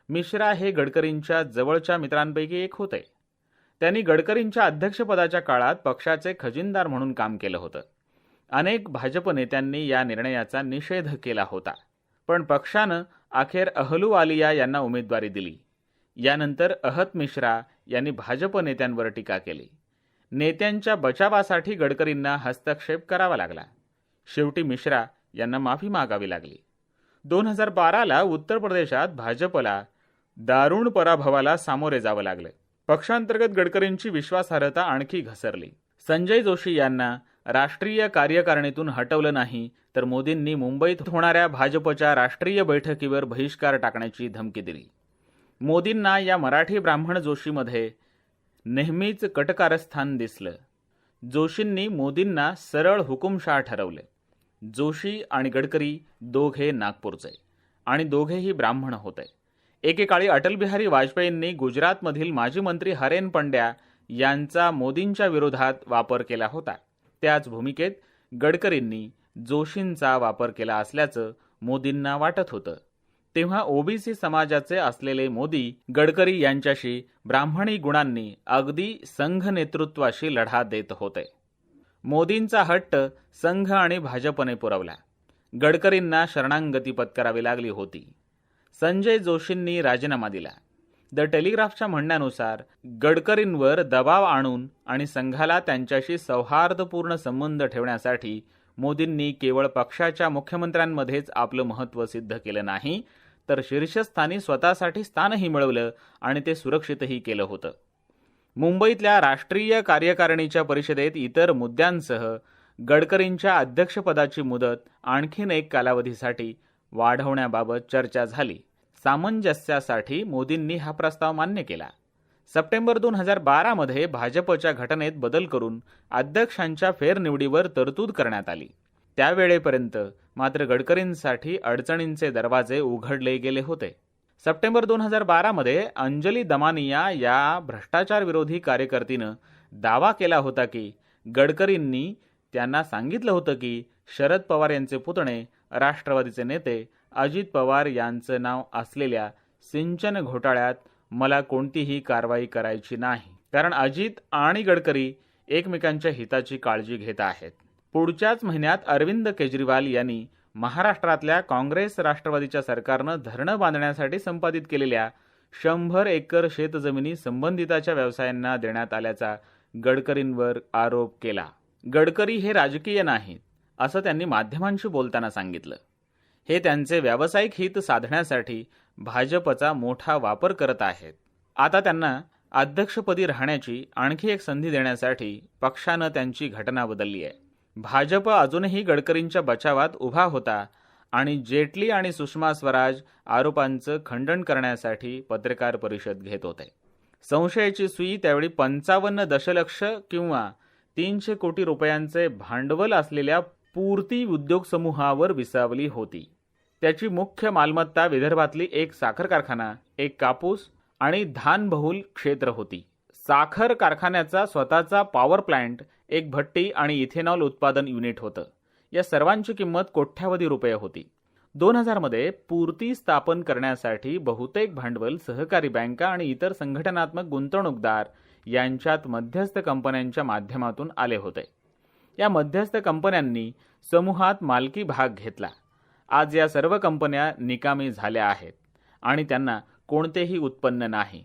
मिश्रा हे गडकरींच्या जवळच्या मित्रांपैकी एक होते. त्यांनी गडकरींच्या अध्यक्षपदाच्या काळात पक्षाचे खजिनदार म्हणून काम केलं होतं. अनेक भाजप नेत्यांनी या निर्णयाचा निषेध केला होता, पण पक्षानं अखेर अहलुवालिया यांना उमेदवारी दिली. यानंतर अहत मिश्रा यांनी भाजप नेत्यांवर टीका केली. नेत्यांच्या बचावासाठी गडकरींना हस्तक्षेप करावा लागला. शेवटी मिश्रा यांना माफी मागावी लागली. 2012ला उत्तर प्रदेशात भाजपला दारुण पराभवाला सामोरे जावं लागले. पक्षांतर्गत गडकरींची विश्वासार्हता आणखी घसरली. संजय जोशी यांना राष्ट्रीय कार्यकारिणीतून हटवलं नाही तर मोदींनी मुंबईत होणाऱ्या भाजपच्या राष्ट्रीय बैठकीवर बहिष्कार टाकण्याची धमकी दिली. मोदींना या मराठी ब्राह्मण जोशीमध्ये नेहमीच कटकारस्थान दिसलं. जोशींनी मोदींना सरळ हुकुमशाह ठरवले. जोशी आणि गडकरी दोघे नागपूरचे आणि दोघेही ब्राह्मण होते. एकेकाळी अटल बिहारी वाजपेयींनी गुजरातमधील माजी मंत्री हरेन पंड्या यांचा मोदींच्या विरोधात वापर केला होता. त्याच भूमिकेत गडकरींनी जोशींचा वापर केला असल्याचं मोदींना वाटत होतं. तेव्हा ओबीसी समाजाचे असलेले मोदी गडकरी यांच्याशी ब्राह्मणी गुणांनी अगदी संघ नेतृत्वाशी लढा देत होते. मोदींचा हट्ट संघ आणि भाजपने पुरवला. गडकरींना शरणागती पत्करावी लागली होती. संजय जोशींनी राजीनामा दिला. द टेलिग्राफच्या म्हणण्यानुसार गडकरींवर दबाव आणून आणि संघाला त्यांच्याशी सौहार्दपूर्ण संबंध ठेवण्यासाठी मोदींनी केवळ पक्षाच्या मुख्यमंत्र्यांमध्येच आपलं महत्त्व सिद्ध केलं नाही, तर शीर्षस्थानी स्वतःसाठी स्थानही मिळवलं आणि ते सुरक्षितही केलं होतं. मुंबईतल्या राष्ट्रीय कार्यकारिणीच्या परिषदेत इतर मुद्द्यांसह गडकरींच्या अध्यक्षपदाची मुदत आणखीन एक कालावधीसाठी वाढवण्याबाबत चर्चा झाली. सामंजस्यासाठी मोदींनी हा प्रस्ताव मान्य केला. सप्टेंबर 2012मध्ये भाजपच्या घटनेत बदल करून अध्यक्षांच्या फेरनिवडीवर तरतूद करण्यात आली. त्यावेळेपर्यंत मात्र गडकरींसाठी अडचणींचे दरवाजे उघडले गेले होते. सप्टेंबर 2012मध्ये अंजली दमानिया या भ्रष्टाचार विरोधी कार्यकर्तीनं दावा केला होता की गडकरींनी त्यांना सांगितलं होतं की शरद पवार यांचे पुतणे राष्ट्रवादीचे नेते अजित पवार यांचं नाव असलेल्या सिंचन घोटाळ्यात मला कोणतीही कारवाई करायची नाही, कारण अजित आणि गडकरी एकमेकांच्या हिताची काळजी घेत आहेत. पुढच्याच महिन्यात अरविंद केजरीवाल यांनी महाराष्ट्रातल्या काँग्रेस राष्ट्रवादीच्या सरकारनं धरणं बांधण्यासाठी संपादित केलेल्या 100 एकर शेतजमिनी संबंधिताच्या व्यवसायांना देण्यात आल्याचा गडकरींवर आरोप केला. गडकरी हे राजकीय नाहीत असं त्यांनी माध्यमांशी बोलताना सांगितलं. हे त्यांचे व्यावसायिक हित साधण्यासाठी भाजपचा मोठा वापर करत आहेत. आता त्यांना अध्यक्षपदी राहण्याची आणखी एक संधी देण्यासाठी पक्षानं त्यांची घटना बदलली आहे. भाजप अजूनही गडकरींच्या बचावात उभा होता आणि जेटली आणि सुषमा स्वराज आरोपांचं खंडन करण्यासाठी पत्रकार परिषद घेत होते. संशयाची सुई त्यावेळी 55 दशलक्ष किंवा 300 कोटी रुपयांचे भांडवल असलेल्या पूर्ती उद्योग समूहावर विसावली होती. त्याची मुख्य मालमत्ता विदर्भातली एक साखर कारखाना, एक कापूस आणि धानबहुल क्षेत्र होती. साखर कारखान्याचा स्वतःचा पॉवर प्लांट, एक भट्टी आणि इथेनॉल उत्पादन युनिट होतं. या सर्वांची किंमत कोट्यावधी रुपये होती. 2000 मध्ये पूर्ती स्थापन करण्यासाठी बहुतेक भांडवल सहकारी बँका आणि इतर संघटनात्मक गुंतवणूकदार यांच्यात मध्यस्थ कंपन्यांच्या माध्यमातून आले होते. या मध्यस्थ कंपन्यांनी समूहात मालकी भाग घेतला. आज या सर्व कंपन्या निकामी झाल्या आहेत आणि त्यांना कोणतेही उत्पन्न नाही.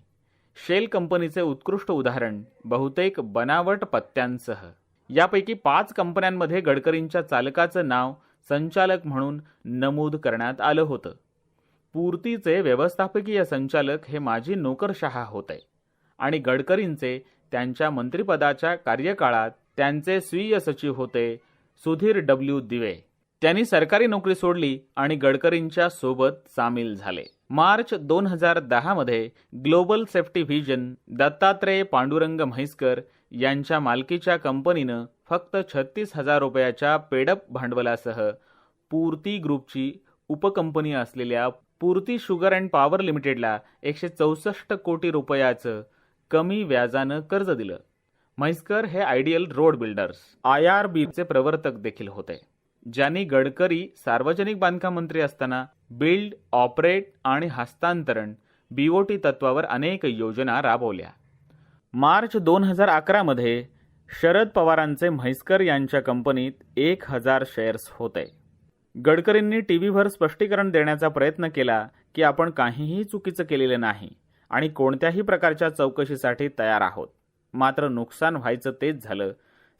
शेल कंपनीचे उत्कृष्ट उदाहरण बहुतेक बनावट पत्त्यांसह. यापैकी 5 कंपन्यांमध्ये गडकरींच्या चालकाचं नाव संचालक म्हणून नमूद करण्यात आलं होतं. पूर्तीचे व्यवस्थापकीय संचालक हे माजी नोकरशहा होते आणि गडकरींचे त्यांच्या मंत्रिपदाच्या कार्यकाळात त्यांचे स्वीय सचिव होते सुधीर डब्ल्यू दिवे. त्यांनी सरकारी नोकरी सोडली आणि गडकरींच्या सोबत सामील झाले. मार्च 2010 मध्ये global safety vision Dattatreya Pandurang Mhaiskar यांच्या मालकीच्या कंपनीनं फक्त 36,000 रुपयाच्या पेडअप भांडवलासह पूर्ती ग्रुपची उपकंपनी असलेल्या पूर्ती शुगर अँड पॉवर लिमिटेडला 164 कोटी रुपयाचं कमी व्याजानं कर्ज दिलं. म्हैसकर हे आयडियल रोड बिल्डर्स IRBचे प्रवर्तक देखील होते, ज्यांनी गडकरी सार्वजनिक बांधकाम मंत्री असताना बिल्ड, ऑपरेट आणि हस्तांतरण BOT तत्वावर अनेक योजना राबवल्या. मार्च 2011 मध्ये शरद पवारांचे म्हैसकर यांच्या कंपनीत 1000 शेअर्स होते. गडकरींनी टीव्हीवर स्पष्टीकरण देण्याचा प्रयत्न केला की आपण काहीही चुकीचं केलेलं नाही आणि कोणत्याही प्रकारच्या चौकशीसाठी तयार आहोत. मात्र नुकसान व्हायचं तेच झालं.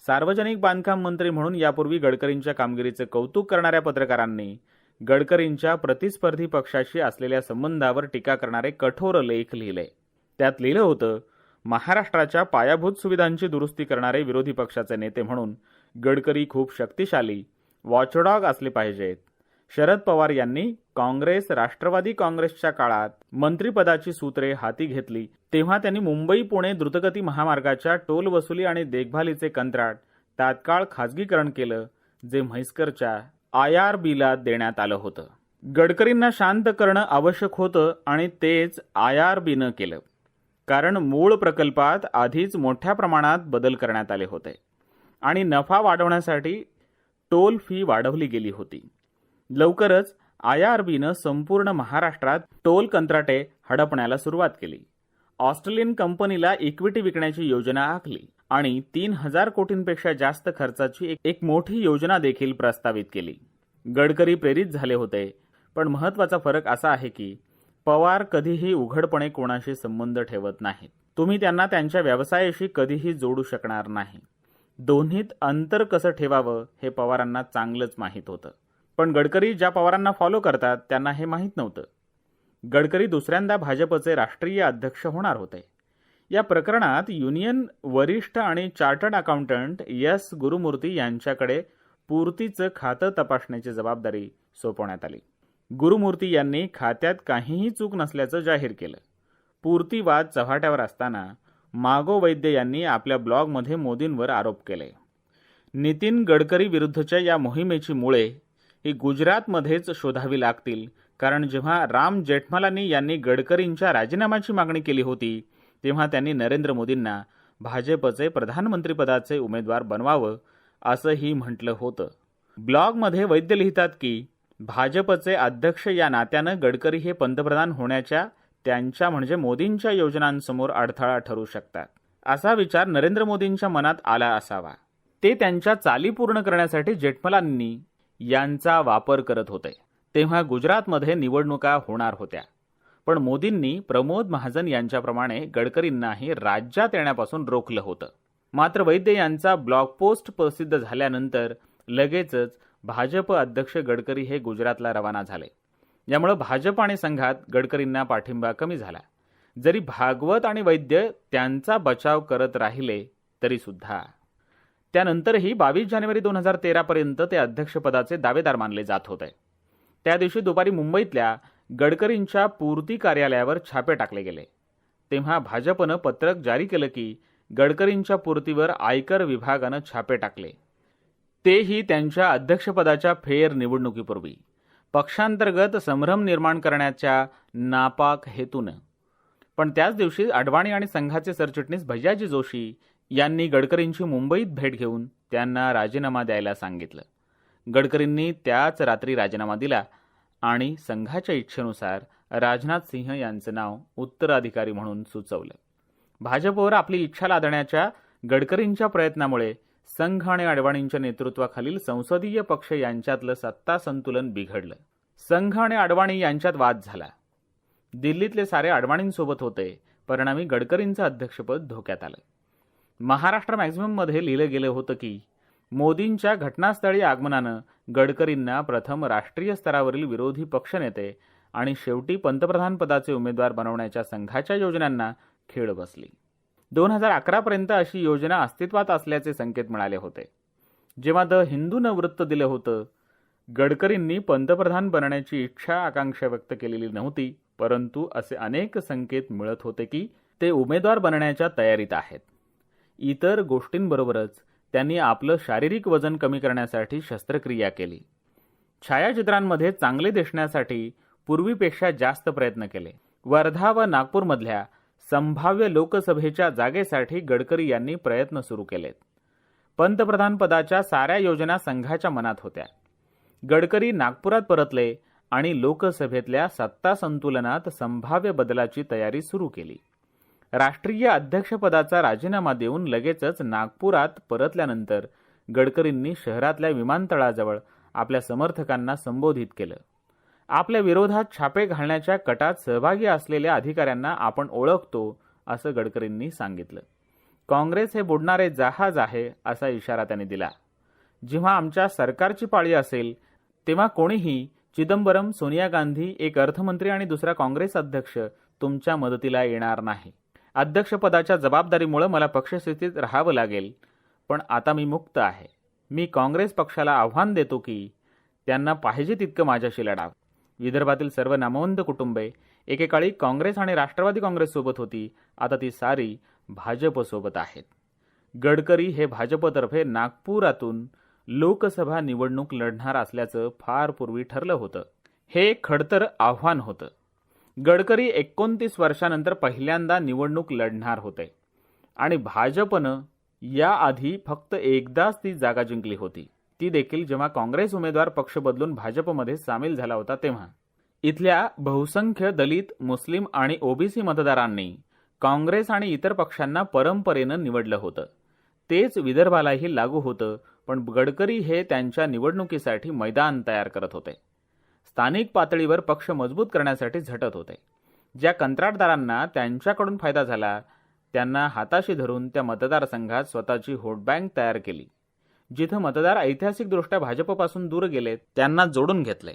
सार्वजनिक बांधकाम मंत्री म्हणून यापूर्वी गडकरींच्या कामगिरीचे कौतुक करणाऱ्या पत्रकारांनी गडकरींच्या प्रतिस्पर्धी पक्षाशी असलेल्या संबंधावर टीका करणारे कठोर लेख लिहिले. त्यात लिहिलं होतं, महाराष्ट्राच्या पायाभूत सुविधांची दुरुस्ती करणारे विरोधी पक्षाचे नेते म्हणून गडकरी खूप शक्तिशाली वॉचडॉग असले पाहिजेत. शरद पवार यांनी काँग्रेस राष्ट्रवादी काँग्रेसच्या काळात मंत्रिपदाची सूत्रे हाती घेतली तेव्हा त्यांनी मुंबई पुणे द्रुतगती महामार्गाच्या टोल वसुली आणि देखभालीचे कंत्राट तात्काळ खाजगीकरण केलं, जे म्हैसकरच्या IRBला देण्यात आलं होतं. गडकरींना शांत करणं आवश्यक होतं आणि तेच IRBनं केलं, कारण मूळ प्रकल्पात आधीच मोठ्या प्रमाणात बदल करण्यात आले होते आणि नफा वाढवण्यासाठी टोल फी वाढवली गेली होती. लवकरच IRBनं संपूर्ण महाराष्ट्रात टोल कंत्राटे हडपण्याला सुरुवात केली. ऑस्ट्रेलियन कंपनीला इक्विटी विकण्याची योजना आखली आणि 3000 कोटींपेक्षा जास्त खर्चाची एक मोठी योजना देखील प्रस्तावित केली. गडकरी प्रेरित झाले होते, पण महत्त्वाचा फरक असा आहे की पवार कधीही उघडपणे कोणाशी संबंध ठेवत नाहीत. तुम्ही त्यांना त्यांच्या व्यवसायाशी कधीही जोडू शकणार नाही. दोन्हीत अंतर कसं ठेवावं हे पवारांना चांगलंच माहीत होतं. पण गडकरी ज्या पवारांना फॉलो करतात त्यांना हे माहीत नव्हतं. गडकरी दुसऱ्यांदा भाजपचे राष्ट्रीय अध्यक्ष होणार होते. या प्रकरणात युनियन वरिष्ठ आणि चार्टर्ड अकाउंटंट S. गुरुमूर्ती यांच्याकडे पूर्तीचं खातं तपासण्याची जबाबदारी सोपवण्यात आली. गुरुमूर्ती यांनी खात्यात काहीही चूक नसल्याचं जाहीर केलं. पूर्ती वाद चव्हाट्यावर असताना मागो वैद्य यांनी आपल्या ब्लॉगमध्ये मोदींवर आरोप केले. नितीन गडकरी विरुद्धच्या या मोहिमेची मुळे ही गुजरातमध्येच शोधावी लागतील, कारण जेव्हा राम जेठमलानी यांनी गडकरींच्या राजीनाम्याची मागणी केली होती तेव्हा त्यांनी नरेंद्र मोदींना भाजपचे प्रधानमंत्रीपदाचे उमेदवार बनवावं असंही म्हटलं होतं. ब्लॉगमध्ये वैद्य लिहितात की भाजपचे अध्यक्ष या नात्यानं गडकरी हे पंतप्रधान होण्याच्या त्यांच्या म्हणजे मोदींच्या योजनांसमोर अडथळा ठरू शकतात. असा विचार नरेंद्र मोदींच्या मनात आला असावा. ते त्यांच्या चाली पूर्ण करण्यासाठी जेठमलानी यांचा वापर करत होते. तेव्हा गुजरातमध्ये निवडणुका होणार होत्या, पण मोदींनी प्रमोद महाजन यांच्याप्रमाणे गडकरींनाही राज्यात येण्यापासून रोखलं होतं. मात्र वैद्य यांचा ब्लॉग पोस्ट प्रसिद्ध झाल्यानंतर लगेचच भाजप अध्यक्ष गडकरी हे गुजरातला रवाना झाले. यामुळे भाजप आणि संघात गडकरींना पाठिंबा कमी झाला. जरी भागवत आणि वैद्य त्यांचा बचाव करत राहिले तरी सुद्धा. त्यानंतरही 22 जानेवारी 2013 पर्यंत ते अध्यक्षपदाचे दावेदार मानले जात होते. त्या दिवशी दुपारी मुंबईतल्या गडकरींच्या पूर्ती कार्यालयावर छापे टाकले गेले. तेव्हा भाजपनं पत्रक जारी केलं की गडकरींच्या पूर्तीवर आयकर विभागानं छापे टाकले, तेही त्यांच्या अध्यक्षपदाच्या फेर निवडणुकीपूर्वी पक्षांतर्गत संभ्रम निर्माण करण्याच्या नापाक हेतूनं. पण त्याच दिवशी अडवाणी आणि संघाचे सरचिटणीस भैयाजी जोशी यांनी गडकरींची मुंबईत भेट घेऊन त्यांना राजीनामा द्यायला सांगितलं. गडकरींनी त्याच रात्री राजीनामा दिला आणि संघाच्या इच्छेनुसार राजनाथ सिंह यांचं नाव उत्तराधिकारी म्हणून सुचवलं. भाजपवर आपली इच्छा लादण्याच्या गडकरींच्या प्रयत्नामुळे संघ आणि अडवाणींच्या नेतृत्वाखालील संसदीय पक्ष यांच्यातलं सत्ता संतुलन बिघडलं. संघ आणि अडवाणी यांच्यात वाद झाला. दिल्लीतले सारे अडवाणींसोबत होते, परिणामी गडकरींचं अध्यक्षपद धोक्यात आलं. महाराष्ट्र मॅक्झिमममध्ये लिहिलं गेलं होतं की मोदींच्या घटनास्थळी आगमनानं गडकरींना प्रथम राष्ट्रीय स्तरावरील विरोधी पक्षनेते आणि शेवटी पंतप्रधानपदाचे उमेदवार बनवण्याच्या संघाच्या योजनांना खीळ बसली. 2011 पर्यंत अशी योजना अस्तित्वात असल्याचे संकेत मिळाले होते. जेव्हा द हिंदूनं वृत्त दिलं होतं, गडकरींनी पंतप्रधान बनण्याची इच्छा आकांक्षा व्यक्त केलेली नव्हती, परंतु असे अनेक संकेत मिळत होते की ते उमेदवार बनण्याच्या तयारीत आहेत. इतर गोष्टींबरोबरच त्यांनी आपलं शारीरिक वजन कमी करण्यासाठी शस्त्रक्रिया केली. छायाचित्रांमध्ये चांगले दिसण्यासाठी पूर्वीपेक्षा जास्त प्रयत्न केले. वर्धा व नागपूरमधल्या संभाव्य लोकसभेच्या जागेसाठी गडकरी यांनी प्रयत्न सुरू केलेत. पंतप्रधान पदाच्या साऱ्या योजना संघाच्या मनात होत्या. गडकरी नागपुरात परतले आणि लोकसभेतल्या सत्ता संतुलनात संभाव्य बदलाची तयारी सुरू केली. राष्ट्रीय अध्यक्षपदाचा राजीनामा देऊन लगेचच नागपुरात परतल्यानंतर गडकरींनी शहरातल्या विमानतळाजवळ आपल्या समर्थकांना संबोधित केलं. आपल्या विरोधात छापे घालण्याच्या कटात सहभागी असलेल्या अधिकाऱ्यांना आपण ओळखतो असं गडकरींनी सांगितलं. काँग्रेस हे बुडणारे जहाज आहे असा इशारा त्यांनी दिला. जेव्हा आमच्या सरकारची पाळी असेल तेव्हा कोणीही चिदंबरम, सोनिया गांधी, एक अर्थमंत्री आणि दुसरा काँग्रेस अध्यक्ष तुमच्या मदतीला येणार नाही. अध्यक्षपदाच्या जबाबदारीमुळे मला पक्षस्थितीत राहावं लागेल, पण आता मी मुक्त आहे. मी काँग्रेस पक्षाला आव्हान देतो की त्यांना पाहिजे तितकं माझ्याशी लढावं. विदर्भातील सर्व नामवंत कुटुंबे एकेकाळी काँग्रेस आणि राष्ट्रवादी काँग्रेससोबत होती, आता ती सारी भाजपसोबत आहेत. गडकरी हे भाजपतर्फे नागपुरातून लोकसभा निवडणूक लढणार असल्याचं फार पूर्वी ठरलं होतं. हे एक खडतर आव्हान होतं. गडकरी 29 वर्षानंतर पहिल्यांदा निवडणूक लढणार होते आणि भाजपनं याआधी फक्त एकदाच ती जागा जिंकली होती, ती देखील जेव्हा काँग्रेस उमेदवार पक्ष बदलून भाजपमध्ये सामील झाला होता तेव्हा. इथल्या बहुसंख्य दलित, मुस्लिम आणि ओबीसी मतदारांनी काँग्रेस आणि इतर पक्षांना परंपरेनं निवडलं होतं. तेच विदर्भालाही लागू होतं, पण गडकरी हे त्यांच्या निवडणुकीसाठी मैदान तयार करत होते. स्थानिक पातळीवर पक्ष मजबूत करण्यासाठी झटत होते. ज्या कंत्राटदारांना त्यांच्याकडून फायदा झाला त्यांना हाताशी धरून त्या मतदारसंघात स्वतःची व्होट बँक तयार केली. जिथं मतदार ऐतिहासिकदृष्ट्या भाजपपासून दूर गेले त्यांना जोडून घेतले.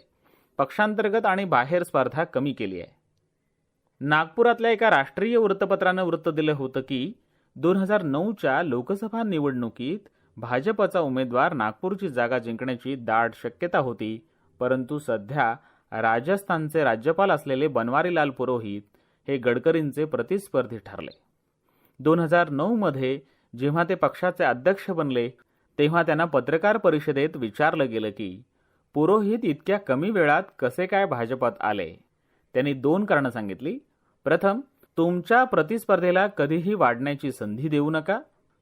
पक्षांतर्गत आणि बाहेर स्पर्धा कमी केली आहे. नागपुरातल्या एका राष्ट्रीय वृत्तपत्रानं वृत्त दिलं होतं की 2009च्या लोकसभा निवडणुकीत भाजपचा उमेदवार नागपूरची जागा जिंकण्याची दाट शक्यता होती, परंतु सध्या राजस्थानचे राज्यपाल असलेले बनवारीलाल पुरोहित हे गडकरींचे प्रतिस्पर्धी ठरले. 2009 मध्ये जेव्हा ते पक्षाचे अध्यक्ष बनले तेव्हा त्यांना पत्रकार परिषदेत विचारलं गेलं की पुरोहित इतक्या कमी वेळात कसे काय भाजपात आले. त्यांनी 2 कारणं सांगितली. प्रथम, तुमच्या प्रतिस्पर्धेला कधीही वाढण्याची संधी देऊ नका.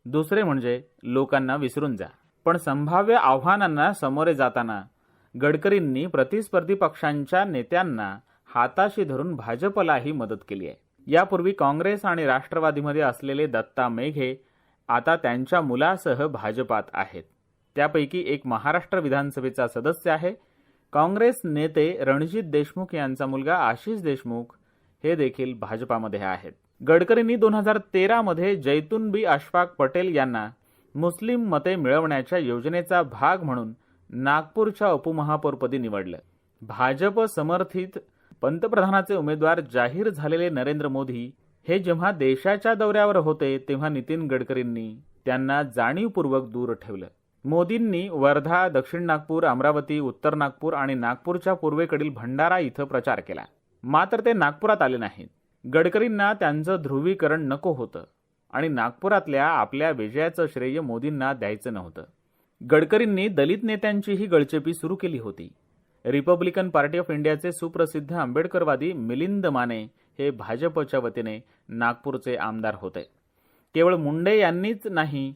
दुसरे म्हणजे लोकांना विसरून जा. पण संभाव्य आव्हानांना सामोरे जाताना गडकरींनी प्रतिस्पर्धी पक्षांच्या नेत्यांना हाताशी धरून भाजपलाही मदत केली आहे. यापूर्वी काँग्रेस आणि राष्ट्रवादीमध्ये असलेले दत्ता मेघे आता त्यांच्या मुलासह भाजपात आहेत. त्यापैकी एक महाराष्ट्र विधानसभेचा सदस्य आहे. काँग्रेस नेते रणजित देशमुख यांचा मुलगा आशिष देशमुख हे देखील भाजपामध्ये आहेत. गडकरींनी 2013 मध्ये जैतून बी अशफाक पटेल यांना मुस्लिम मते मिळवण्याच्या योजनेचा भाग म्हणून नागपूरच्या उपमहापौरपदी निवडलं. भाजप समर्थित पंतप्रधानाचे उमेदवार जाहीर झालेले नरेंद्र मोदी हे जेव्हा देशाच्या दौऱ्यावर होते तेव्हा नितीन गडकरींनी त्यांना जाणीवपूर्वक दूर ठेवलं. मोदींनी वर्धा, दक्षिण नागपूर, अमरावती, उत्तर नागपूर आणि नागपूरच्या पूर्वेकडील भंडारा इथं प्रचार केला. मात्र ते नागपुरात आले नाहीत. गडकरींना त्यांचं ध्रुवीकरण नको होतं आणि नागपुरातल्या आपल्या विजयाचं श्रेय मोदींना द्यायचं नव्हतं. गडकरींनी दलित नेत्यांचीही गळचेपी सुरू केली होती. रिपब्लिकन पार्टी ऑफ इंडियाचे सुप्रसिद्ध आंबेडकरवादी मिलिंद माने हे भाजपच्या वतीने नागपूरचे आमदार होते. केवळ मुंडे यांनीच नाही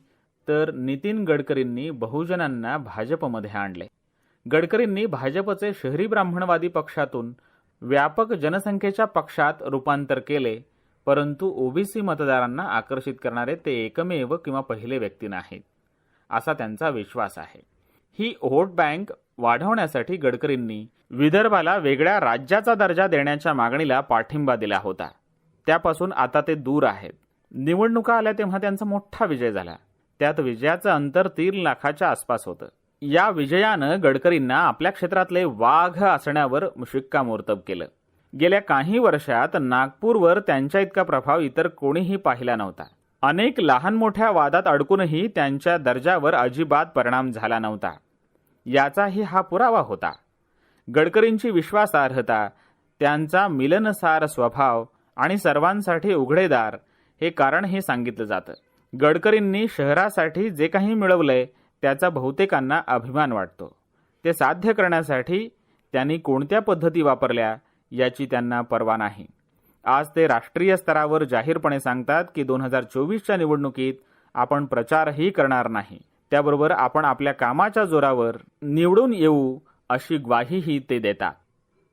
तर नितीन गडकरींनी बहुजनांना भाजपमध्ये आणले. गडकरींनी भाजपचे शहरी ब्राह्मणवादी पक्षातून व्यापक जनसंख्येच्या पक्षात रूपांतर केले, परंतु ओबीसी मतदारांना आकर्षित करणारे ते एकमेव किंवा पहिले व्यक्ती नाहीत असा त्यांचा विश्वास आहे. ही व्होट बँक वाढवण्यासाठी गडकरींनी विदर्भाला वेगळ्या राज्याचा दर्जा देण्याच्या मागणीला पाठिंबा दिला होता. त्यापासून आता ते दूर आहेत. निवडणुका आल्या तेव्हा त्यांचा मोठा विजय झाला. त्यात विजयाचं अंतर 3 लाखाच्या आसपास होतं. या विजयानं गडकरींना आपल्या क्षेत्रातले वाघ असण्यावर शिक्कामोर्तब केलं. गेल्या काही वर्षात नागपूरवर त्यांच्या इतका प्रभाव इतर कोणीही पाहिला नव्हता. अनेक लहान मोठ्या वादात अडकूनही त्यांच्या दर्जावर अजिबात परिणाम झाला नव्हता. याचाही हा पुरावा होता. गडकरींची विश्वासार्हता, त्यांचा मिलनसार स्वभाव आणि सर्वांसाठी उघडेदार हे कारण हे सांगितलं जातं. गडकरींनी शहरासाठी जे काही मिळवलंय त्याचा बहुतेकांना अभिमान वाटतो. ते साध्य करण्यासाठी त्यांनी कोणत्या पद्धती वापरल्या याची त्यांना पर्वा नाही. आज ते राष्ट्रीय स्तरावर जाहीरपणे सांगतात की 2024च्या निवडणुकीत आपण प्रचारही करणार नाही, त्याबरोबर आपण आपल्या कामाच्या जोरावर निवडून येऊ अशी ग्वाहीही ते देतात.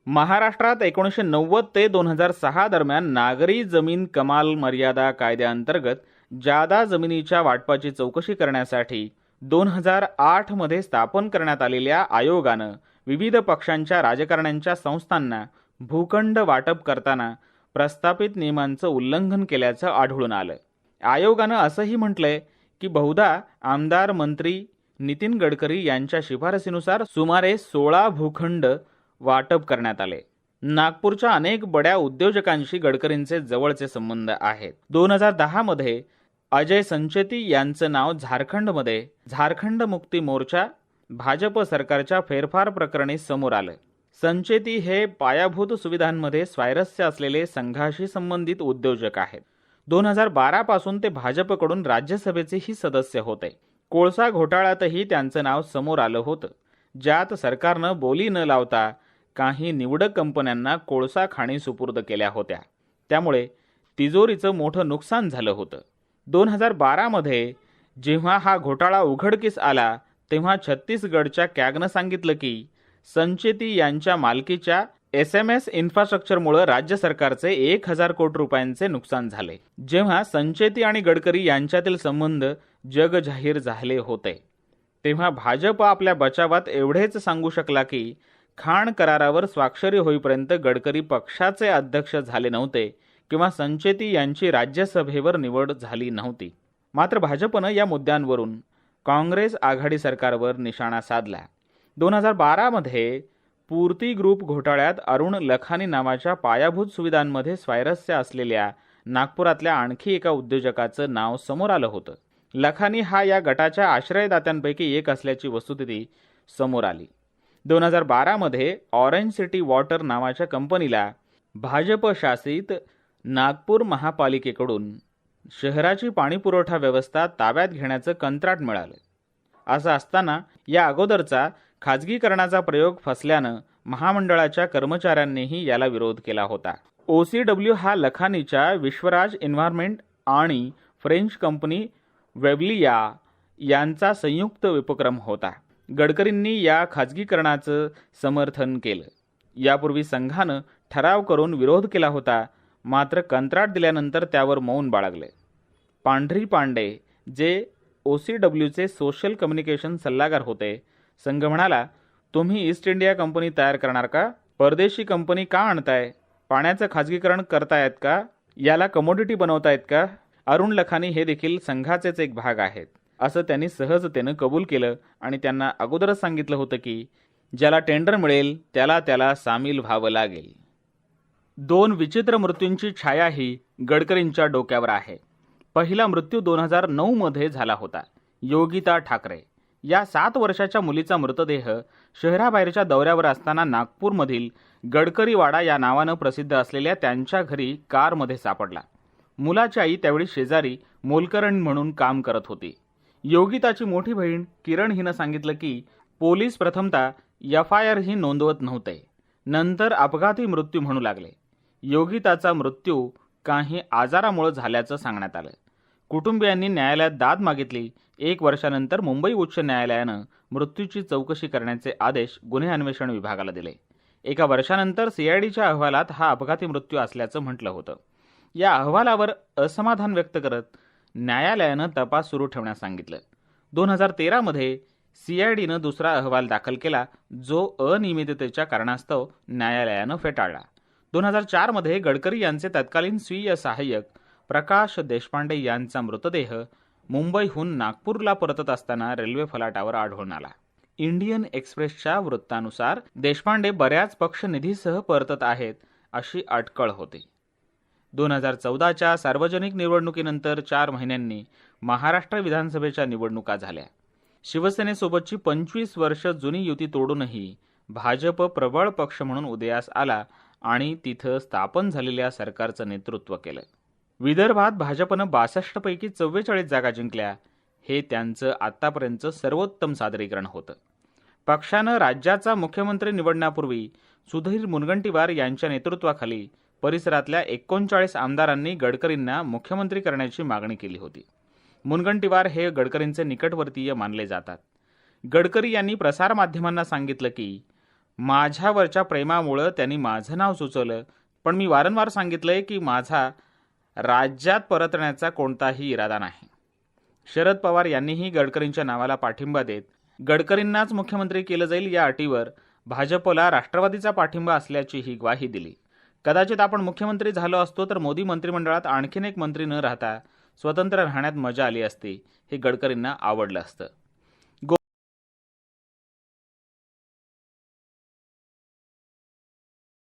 महाराष्ट्रात 1990 ते 2006 दरम्यान नागरी जमीन कमाल मर्यादा कायद्याअंतर्गत जादा जमिनीच्या वाटपाची चौकशी करण्यासाठी 2008 मध्ये स्थापन करण्यात आलेल्या आयोगानं विविध पक्षांच्या राजकारण्यांच्या संस्थांना भूखंड वाटप करताना प्रस्थापित नियमांचं उल्लंघन केल्याचं आढळून आलं. आयोगानं असंही म्हटलंय की बहुधा आमदार मंत्री नितीन गडकरी यांच्या शिफारसीनुसार सुमारे 16 भूखंड वाटप करण्यात आले. नागपूरच्या अनेक बड्या उद्योजकांशी गडकरींचे जवळचे संबंध आहेत. 2010 मध्ये अजय संचेती यांचं नाव झारखंडमध्ये झारखंड मुक्ती मोर्चा भाजप सरकारच्या फेरफार प्रकरणी समोर आलं. संचेती हे पायाभूत सुविधांमध्ये स्वारस्य असलेले संघाशी संबंधित उद्योजक आहेत. 2012 पासून ते भाजपकडून राज्यसभेचेही सदस्य होते. कोळसा घोटाळ्यातही त्यांचं नाव समोर आलं होतं, ज्यात सरकारनं बोली न लावता काही निवडक कंपन्यांना कोळसा खाणी सुपूर्द केल्या होत्या. त्यामुळे तिजोरीचं मोठं नुकसान झालं होतं. 2012 मध्ये जेव्हा हा घोटाळा उघडकीस आला तेव्हा छत्तीसगडच्या कॅगनं सांगितलं की संचेती यांच्या मालकीच्या SMS इन्फ्रास्ट्रक्चरमुळे राज्य सरकारचे 1000 कोटी रुपयांचे नुकसान झाले. जेव्हा संचेती आणि गडकरी यांच्यातील संबंध जगजाहीर झाले होते तेव्हा भाजप आपल्या बचावात एवढेच सांगू शकला की खाण करारावर स्वाक्षरी होईपर्यंत गडकरी पक्षाचे अध्यक्ष झाले नव्हते किंवा संचेती यांची राज्यसभेवर निवड झाली नव्हती. मात्र भाजपनं या मुद्द्यांवरून काँग्रेस आघाडी सरकारवर निशाणा साधला. 2012 मध्ये पूर्ती ग्रुप घोटाळ्यात अरुण लखानी नावाच्या पायाभूत सुविधांमध्ये स्वारस्य असलेल्या नागपुरातल्या आणखी एका उद्योजकाचं नाव समोर आलं होतं. लखानी हा या गटाच्या आश्रयदात्यांपैकी एक असल्याची वस्तुस्थिती समोर आली. 2012 मध्ये ऑरेंज सिटी वॉटर नावाच्या कंपनीला भाजप शासित नागपूर महापालिकेकडून शहराची पाणीपुरवठा व्यवस्था ताब्यात घेण्याचं कंत्राट मिळालं. असं असताना या अगोदरचा खाजगीकरणाचा प्रयोग फसल्यानं महामंडळाच्या कर्मचाऱ्यांनीही याला विरोध केला होता. OCW हा लखानीच्या विश्वराज एन्व्हायरमेंट आणि फ्रेंच कंपनी वेबलिया यांचा संयुक्त उपक्रम होता. गडकरींनी या खाजगीकरणाचं समर्थन केलं. यापूर्वी संघानं ठराव करून विरोध केला होता, मात्र कंत्राट दिल्यानंतर त्यावर मौन बाळगले. पांढरी पांडे जे OCWचे सोशल कम्युनिकेशन सल्लागार होते, संघ म्हणाला, तुम्ही ईस्ट इंडिया कंपनी तयार करणार का? परदेशी कंपनी का आणताय? पाण्याचं खाजगीकरण करतायत का? याला कमोडिटी बनवतायत का? अरुण लखानी हे देखील संघाचेच एक भाग आहेत असं त्यांनी सहजतेनं कबूल केलं आणि त्यांना अगोदरच सांगितलं होतं की ज्याला टेंडर मिळेल त्याला सामील व्हावं लागेल. 2 विचित्र मृत्यूंची छायाही गडकरींच्या डोक्यावर आहे. पहिला मृत्यू 2009 मध्ये झाला होता. योगिता ठाकरे या 7 वर्षाच्या मुलीचा मृतदेह शहराबाहेरच्या दौऱ्यावर असताना नागपूरमधील गडकरीवाडा या नावानं प्रसिद्ध असलेल्या त्यांच्या घरी कारमध्ये सापडला. मुलाची आई त्यावेळी शेजारी मोलकरण म्हणून काम करत होती. योगिताची मोठी बहीण किरण हिनं सांगितलं की पोलीस प्रथमतः FIR ही नोंदवत नव्हते, नंतर अपघाती मृत्यू म्हणू लागले. योगिताचा मृत्यू काही आजारामुळे झाल्याचं सांगण्यात आलं. कुटुंबियांनी न्यायालयात दाद मागितली. 1 वर्षानंतर मुंबई उच्च न्यायालयानं मृत्यूची चौकशी करण्याचे आदेश गुन्हे अन्वेषण विभागाला दिले. 1 वर्षानंतर CIDच्या अहवालात हा अपघाती मृत्यू असल्याचं म्हटलं होतं. या अहवालावर असमाधान व्यक्त करत न्यायालयानं तपास सुरू ठेवण्यास सांगितलं. 2013 मध्ये CIDनं दुसरा अहवाल दाखल केला, जो अनियमिततेच्या कारणास्तव न्यायालयानं फेटाळला. 2004 मध्ये गडकरी यांचे तत्कालीन स्वीय सहाय्यक प्रकाश देशपांडे यांचा मृतदेह मुंबईहून नागपूरला परतत असताना रेल्वे फलाटावर आढळून आला. इंडियन एक्सप्रेसच्या वृत्तानुसार देशपांडे बऱ्याच पक्षनिधीसह परतत आहेत अशी अटकळ होती. 2014च्या सार्वजनिक निवडणुकीनंतर 4 महिन्यांनी महाराष्ट्र विधानसभेच्या निवडणुका झाल्या. शिवसेनेसोबतची 25 वर्ष जुनी युती तोडूनही भाजप प्रबळ पक्ष म्हणून उदयास आला आणि तिथं स्थापन झालेल्या सरकारचं नेतृत्व केलं. विदर्भात भाजपनं 62 पैकी 44 जागा जिंकल्या. हे त्यांचं आतापर्यंतचं सर्वोत्तम सादरीकरण होतं. पक्षानं राज्याचा मुख्यमंत्री निवडण्यापूर्वी सुधीर मुनगंटीवार यांच्या नेतृत्वाखाली परिसरातल्या 39 आमदारांनी गडकरींना मुख्यमंत्री करण्याची मागणी केली होती. मुनगंटीवार हे गडकरींचे निकटवर्तीय मानले जातात. गडकरी यांनी प्रसारमाध्यमांना सांगितलं की माझ्यावरच्या प्रेमामुळं त्यांनी माझं नाव सुचवलं, पण मी वारंवार सांगितलंय की माझा राज्यात परतण्याचा कोणताही इरादा नाही. शरद पवार यांनीही गडकरींच्या नावाला पाठिंबा देत गडकरींनाच मुख्यमंत्री केलं जाईल या अटीवर भाजपला राष्ट्रवादीचा पाठिंबा असल्याचीही ग्वाही दिली. कदाचित आपण मुख्यमंत्री झालो असतो तर मोदी मंत्रिमंडळात आणखीन एक मंत्री न राहता स्वतंत्र राहण्यात मजा आली असती, हे गडकरींना आवडलं असतं.